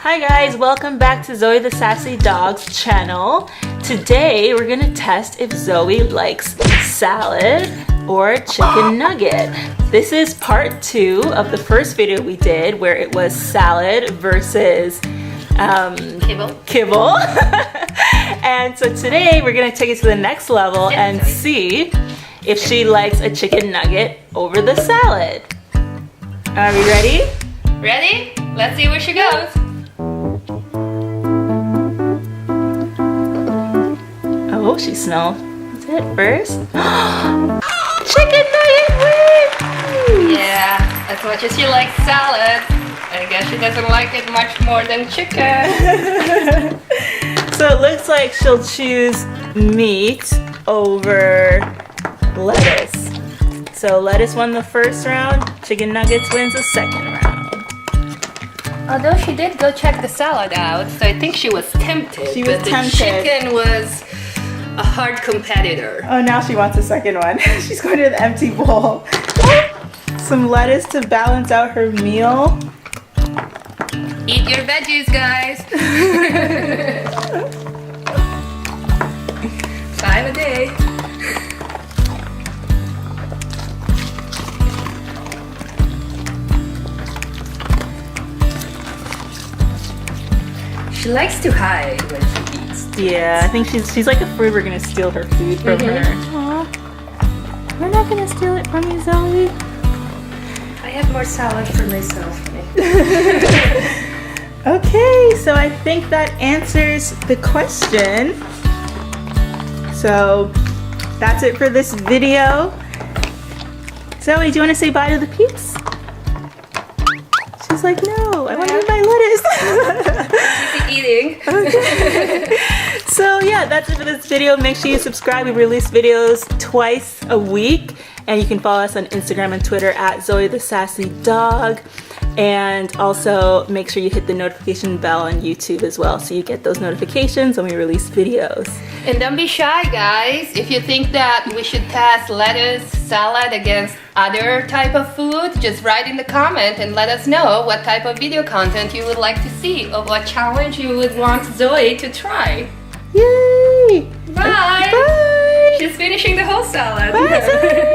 Hi guys, welcome back to Zoe the Sassy Dog's channel. Today we're gonna test if Zoe likes salad or chicken nugget. This is part 2 of the first video we did where it was salad versus kibble. And so today we're gonna take it to the next level and see if she likes a chicken nugget over the salad. Are we ready? Ready? Let's see where she goes. Oh, she smelled it first. Chicken nugget wins! Yeah, as much as she likes salad, I guess she doesn't like it much more than chicken. So it looks like she'll choose meat over lettuce. So lettuce won the first round, chicken nuggets wins the second round. Although she did go check the salad out, so I think she was tempted. She was tempted. The chicken was a hard competitor. Oh, now she wants a second one. She's going to the empty bowl. Some lettuce to balance out her meal. Eat your veggies, guys. 5 a day. She likes to hide when she eats. Yeah, I think she's like afraid we're gonna steal her food from her. Aww. We're not gonna steal it from you, Zoe. I have more salad for myself. Okay, so I think that answers the question. So that's it for this video. Zoe, do you want to say bye to the peeps? She's like, no, I want to eat my lettuce. She's eating. Okay. So yeah, that's it for this video. Make sure you subscribe. We release videos twice a week. And you can follow us on Instagram and Twitter at Zoe the Sassy Dog. And also make sure you hit the notification bell on YouTube as well so you get those notifications when we release videos. And don't be shy, guys. If you think that we should test lettuce salad against other type of food, just write in the comment and let us know what type of video content you would like to see or what challenge you would want Zoe to try. Yay! Bye! Bye! She's finishing the whole salad. Bye, Zoe!